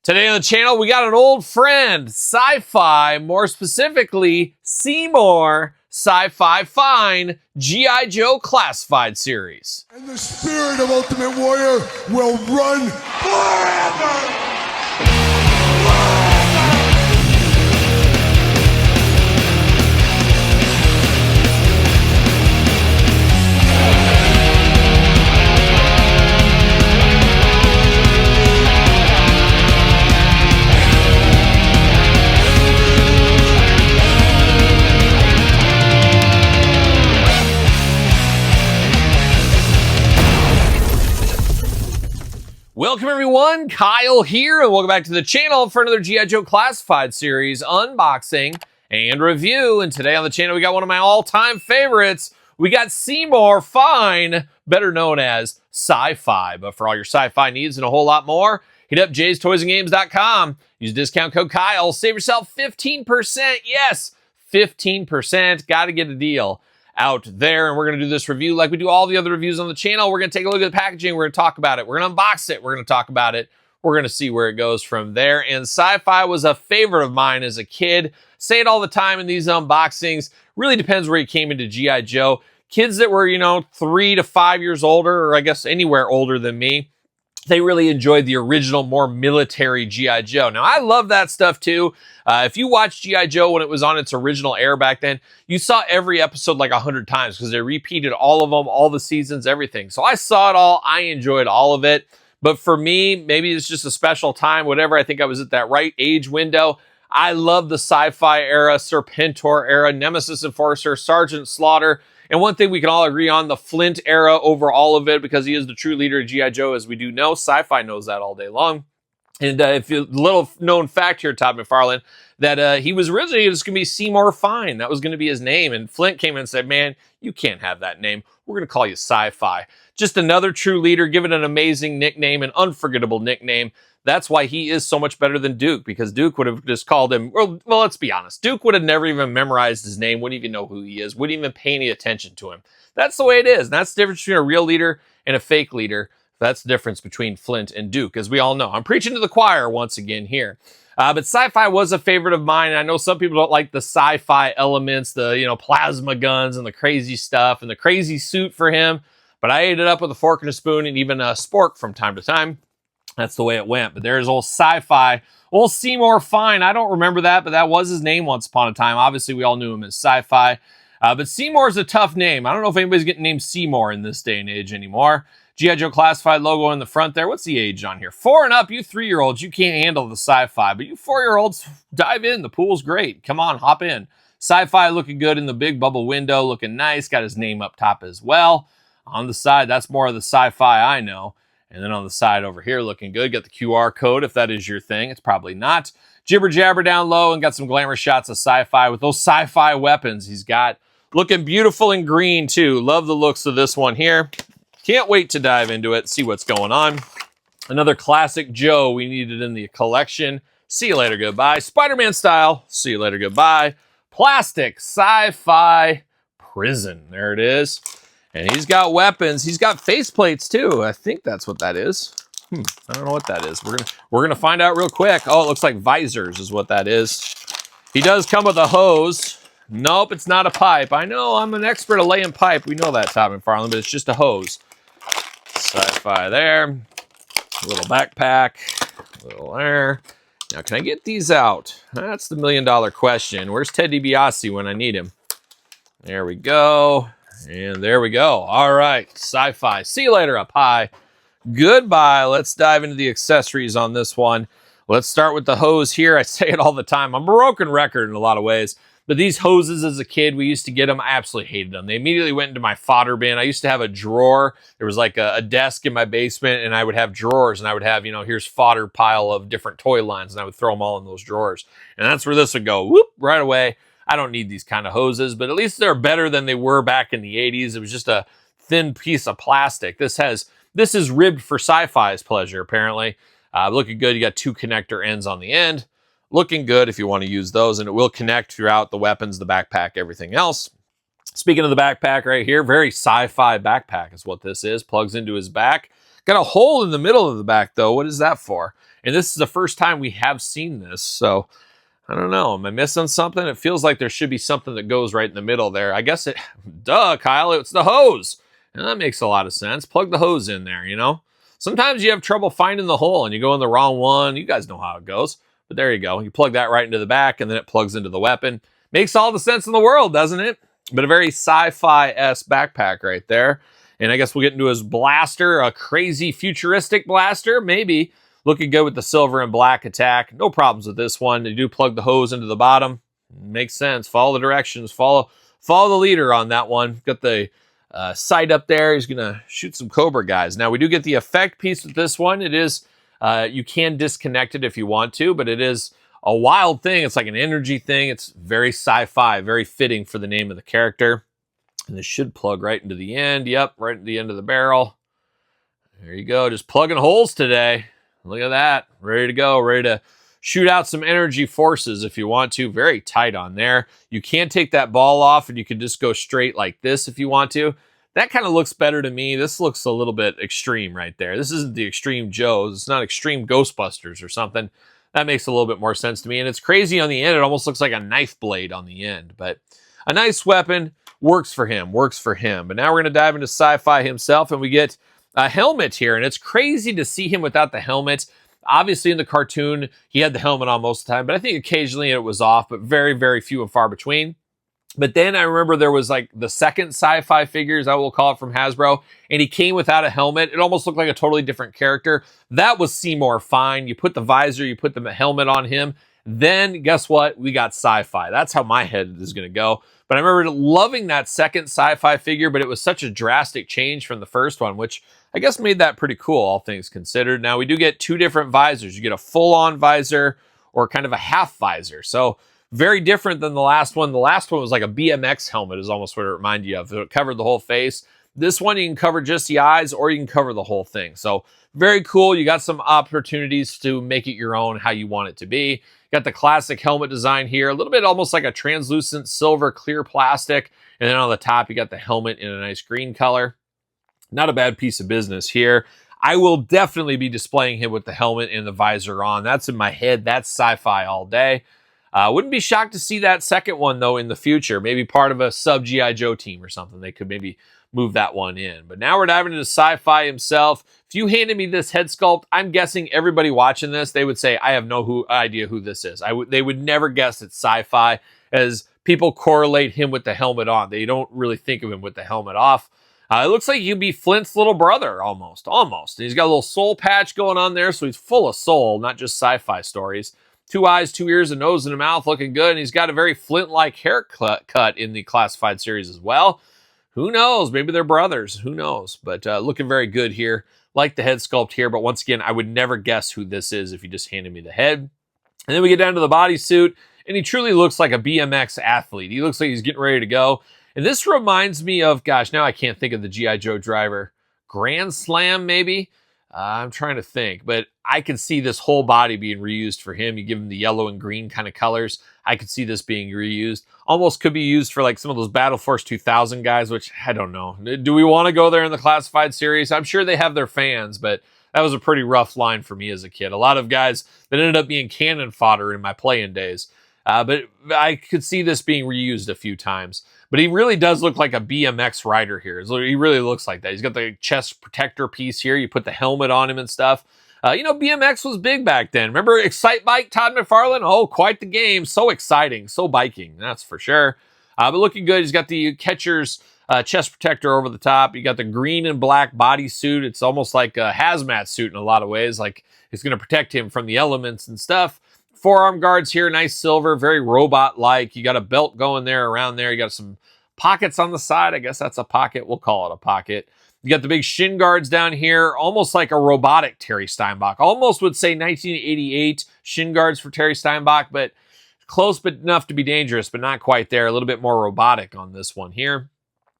Today on the channel, we got an old friend, Sci-Fi, more specifically, Seymour Sci-Fi Fine G.I. Joe Classified Series. And the spirit of Ultimate Warrior will run forever! Welcome everyone, Kyle here, and welcome back to the channel for another G.I. Joe Classified Series unboxing and review. And today on the channel, we got one of my all-time favorites. We got Seymour Fine, better known as Sci-Fi. But for all your sci-fi needs and a whole lot more, hit up jaystoysandgames.com. Use discount code Kyle, save yourself 15%. Yes, 15%. Got to get a deal out there, and we're going to do this review like we do all the other reviews on the channel. We're going to take a look at the packaging. We're going to talk about it. We're going to unbox it. We're going to talk about it. We're going to see where it goes from there. And Sci-Fi was a favorite of mine as a kid. Say it all the time in these unboxings. Really depends where you came into G.I. Joe. Kids that were, 3 to 5 years older, or I guess anywhere older than me, they really enjoyed the original, more military G.I. Joe. Now, I love that stuff too. If you watched G.I. Joe when it was on its original air back then, you saw every episode like 100 times because they repeated all of them, all the seasons, everything. So I saw it all. I enjoyed all of it. But for me, maybe it's just a special time, whatever. I think I was at that right age window. I love the Sci-Fi era, Serpentor era, Nemesis Enforcer, Sergeant Slaughter. And one thing we can all agree on, the Flint era over all of it, because he is the true leader of G.I. Joe, as we do know. Sci-Fi knows that all day long. And if you little known fact here, Todd McFarlane, that he was originally just going to be Seymour Fine. That was going to be his name. And Flint came in and said, man, you can't have that name. We're going to call you Sci-Fi. Just another true leader, give it an amazing nickname, an unforgettable nickname. That's why he is so much better than Duke, because Duke would have just called him, well, let's be honest. Duke would have never even memorized his name, wouldn't even know who he is, wouldn't even pay any attention to him. That's the way it is. And that's the difference between a real leader and a fake leader. That's the difference between Flint and Duke, as we all know. I'm preaching to the choir once again here. But Sci-Fi was a favorite of mine. And I know some people don't like the sci-fi elements, the, plasma guns and the crazy stuff and the crazy suit for him. But I ate it up with a fork and a spoon and even a spork from time to time. That's the way it went. But there's old Sci-Fi, old Seymour Fine. I don't remember that, but that was his name once upon a time. Obviously, we all knew him as Sci-Fi. But Seymour's a tough name. I don't know if anybody's getting named Seymour in this day and age anymore. G.I. Joe Classified logo in the front there. What's the age on here? 4 and up. You 3-year-olds, you can't handle the Sci-Fi. But you 4-year-olds, dive in. The pool's great. Come on, hop in. Sci-Fi looking good in the big bubble window. Looking nice. Got his name up top as well. On the side, that's more of the Sci-Fi I know. And then on the side over here, looking good. Got the QR code, if that is your thing. It's probably not. Jibber jabber down low, and got some glamour shots of Sci-Fi with those Sci-Fi weapons he's got. Looking beautiful in green, too. Love the looks of this one here. Can't wait to dive into it, see what's going on. Another classic Joe we needed in the collection. See you later, goodbye. Spider-Man style. See you later, goodbye. Plastic Sci-Fi Prison. There it is. And he's got weapons. He's got faceplates too. I think that's what that is. I don't know what that is. We're gonna find out real quick. Oh, it looks like visors is what that is. He does come with a hose. Nope, it's not a pipe. I know I'm an expert at laying pipe. We know that, Todd McFarlane, but it's just a hose. Sci-Fi there. A little backpack. A little there. Now, can I get these out? That's the million-dollar question. Where's Ted DiBiase when I need him? There we go. And there we go. All right, Sci-Fi. See you later up high. Goodbye. Let's dive into the accessories on this one. Let's start with the hose here. I say it all the time. I'm a broken record in a lot of ways. But these hoses as a kid, we used to get them. I absolutely hated them. They immediately went into my fodder bin. I used to have a drawer. There was like a desk in my basement, and I would have drawers, and I would have, here's fodder pile of different toy lines, and I would throw them all in those drawers. And that's where this would go, whoop, right away. I don't need these kind of hoses, but at least they're better than they were back in the 80s. It was just a thin piece of plastic. This is ribbed for Sci-Fi's pleasure, apparently. Looking good. You got 2 connector ends on the end. Looking good if you want to use those, and it will connect throughout the weapons, the backpack, everything else. Speaking of the backpack right here, very Sci-Fi backpack is what this is. Plugs into his back. Got a hole in the middle of the back, though. What is that for? And this is the first time we have seen this, so I don't know. Am I missing something? It feels like there should be something that goes right in the middle there. I guess duh, Kyle, it's the hose. And that makes a lot of sense. Plug the hose in there, you know? Sometimes you have trouble finding the hole and you go in the wrong one. You guys know how it goes. But there you go. You plug that right into the back and then it plugs into the weapon. Makes all the sense in the world, doesn't it? But a very sci-fi-esque backpack right there. And I guess we'll get into his blaster, a crazy futuristic blaster, maybe. Looking good with the silver and black attack. No problems with this one. You do plug the hose into the bottom. Makes sense. Follow the directions. Follow the leader on that one. Got the sight up there. He's going to shoot some Cobra guys. Now, we do get the effect piece with this one. It is, you can disconnect it if you want to, but it is a wild thing. It's like an energy thing. It's very sci-fi, very fitting for the name of the character. And this should plug right into the end. Yep, right at the end of the barrel. There you go. Just plugging holes today. Look at that. Ready to go. Ready to shoot out some energy forces if you want to. Very tight on there. You can take that ball off and you can just go straight like this if you want to. That kind of looks better to me. This looks a little bit extreme right there. This isn't the Extreme Joes. It's not Extreme Ghostbusters or something. That makes a little bit more sense to me. And it's crazy on the end. It almost looks like a knife blade on the end. But a nice weapon. Works for him. Works for him. But now we're going to dive into Sci-Fi himself and we get a helmet here, and it's crazy to see him without the helmet. Obviously, in the cartoon, he had the helmet on most of the time, but I think occasionally it was off, but very, very few and far between. But then I remember there was like the second Sci-Fi figures, I will call it, from Hasbro, and he came without a helmet. It almost looked like a totally different character. That was Seymour fine. You put the visor, you put the helmet on him. Then, guess what? We got Sci-Fi. That's how my head is going to go. But I remember loving that second Sci-Fi figure, but it was such a drastic change from the first one, which I guess made that pretty cool, all things considered. Now, we do get two different visors. You get a full-on visor or kind of a half visor. So, very different than the last one. The last one was like a BMX helmet is almost what it reminded you of. It covered the whole face. This one, you can cover just the eyes or you can cover the whole thing. So, very cool. You got some opportunities to make it your own, how you want it to be. Got the classic helmet design here, a little bit almost like a translucent silver clear plastic. And then on the top, you got the helmet in a nice green color. Not a bad piece of business here. I will definitely be displaying him with the helmet and the visor on. That's in my head. That's Sci-Fi all day. Wouldn't be shocked to see that second one, though, in the future. Maybe part of a sub G.I. Joe team or something. They could maybe move that one in. But now we're diving into Sci-Fi himself. If you handed me this head sculpt, I'm guessing everybody watching this, they would say, I have no idea who this is. They would never guess it's Sci-Fi, as people correlate him with the helmet on. They don't really think of him with the helmet off. It looks like he'd be Flint's little brother, almost. And he's got a little soul patch going on there, so he's full of soul, not just Sci-Fi stories. 2 eyes, 2 ears, a nose, and a mouth, looking good. And he's got a very Flint-like haircut cut in the classified series as well. Who knows? Maybe they're brothers. Who knows? But looking very good here. Like the head sculpt here, but once again, I would never guess who this is if you just handed me the head. And then we get down to the bodysuit, and he truly looks like a BMX athlete. He looks like he's getting ready to go. And this reminds me of, gosh, now I can't think of the G.I. Joe driver. Grand Slam, maybe? I'm trying to think, but I could see this whole body being reused for him. You give him the yellow and green kind of colors. I could see this being reused. Almost could be used for like some of those Battle Force 2000 guys, which I don't know. Do we want to go there in the classified series? I'm sure they have their fans, but that was a pretty rough line for me as a kid. A lot of guys that ended up being cannon fodder in my playing days. But I could see this being reused a few times. But he really does look like a BMX rider here. He really looks like that. He's got the chest protector piece here. You put the helmet on him and stuff. BMX was big back then. Remember Excite Bike, Todd McFarlane? Oh, quite the game. So exciting. So biking, that's for sure. But looking good. He's got the catcher's chest protector over the top. You got the green and black bodysuit. It's almost like a hazmat suit in a lot of ways. Like it's going to protect him from the elements and stuff. Forearm guards here, nice silver, very robot-like. You got a belt going there, around there. You got some pockets on the side. I guess that's a pocket. We'll call it a pocket. You got the big shin guards down here, almost like a robotic Terry Steinbach. Almost would say 1988 shin guards for Terry Steinbach, but close but enough to be dangerous, but not quite there. A little bit more robotic on this one here.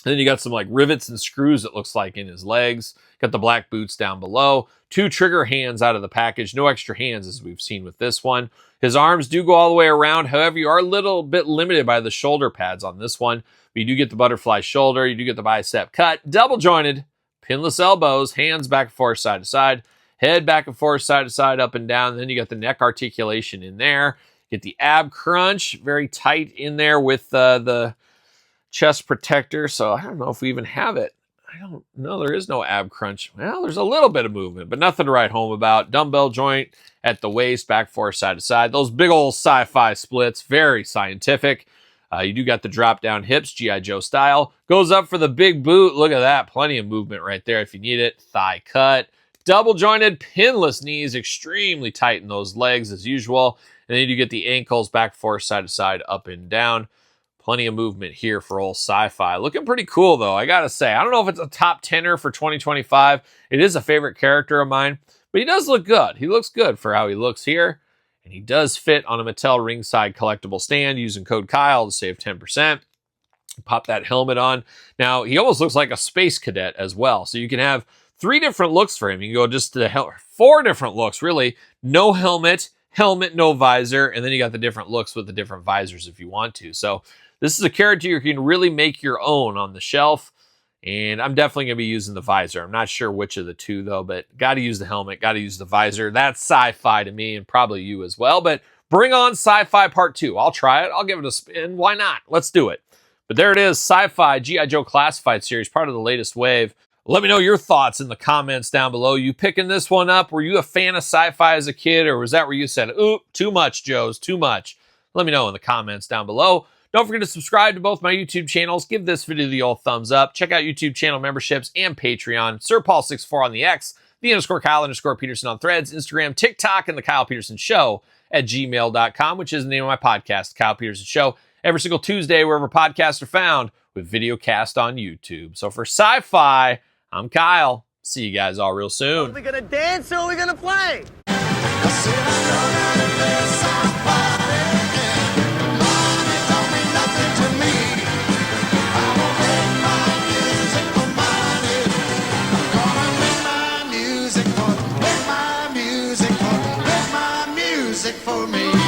And then you got some like rivets and screws, it looks like, in his legs. Got the black boots down below. 2 trigger hands out of the package. No extra hands as we've seen with this one. His arms do go all the way around. However, you are a little bit limited by the shoulder pads on this one. But you do get the butterfly shoulder. You do get the bicep cut. Double jointed. Pinless elbows. Hands back and forth, side to side. Head back and forth, side to side, up and down. Then you got the neck articulation in there. Get the ab crunch, very tight in there with the chest protector. So I don't know if we even have it. I don't know. There is no ab crunch. Well, there's a little bit of movement, but nothing to write home about. Dumbbell joint at the waist, back forth, side to side. Those big old sci-fi splits, very scientific. You do got the drop down hips, G.I. Joe style. Goes up for the big boot. Look at that. Plenty of movement right there if you need it. Thigh cut. Double jointed, pinless knees, extremely tight in those legs as usual. And then you get the ankles, back forth, side to side, up and down. Plenty of movement here for old sci-fi. Looking pretty cool, though, I gotta say. I don't know if it's a top 10er for 2025. It is a favorite character of mine, but he does look good. He looks good for how he looks here. And he does fit on a Mattel ringside collectible stand using code Kyle to save 10%. Pop that helmet on. Now, he almost looks like a space cadet as well. So you can have 3 different looks for him. You can go just to the 4 different looks, really. No helmet, no visor, and then you got the different looks with the different visors if you want to. So this is a character you can really make your own on the shelf, and I'm definitely going to be using the visor. I'm not sure which of the two, though, but got to use the helmet, got to use the visor. That's sci-fi to me, and probably you as well, but bring on Sci-Fi Part 2. I'll try it. I'll give it a spin. Why not? Let's do it. But there it is, Sci-Fi GI Joe Classified Series, part of the latest wave. Let me know your thoughts in the comments down below. You picking this one up? Were you a fan of sci-fi as a kid, or was that where you said, ooh, too much, Joes, too much? Let me know in the comments down below. Don't forget to subscribe to both my YouTube channels. Give this video the old thumbs up. Check out YouTube channel memberships and Patreon. SirPaul64 on the X, _Kyle_Peterson on Threads, Instagram, TikTok, and TheKylePetersonShow at gmail.com, which is the name of my podcast, The Kyle Peterson Show. Every single Tuesday, wherever podcasts are found, with video cast on YouTube. So for Sci-Fi, I'm Kyle. See you guys all real soon. Are we gonna dance or are we gonna play? For me.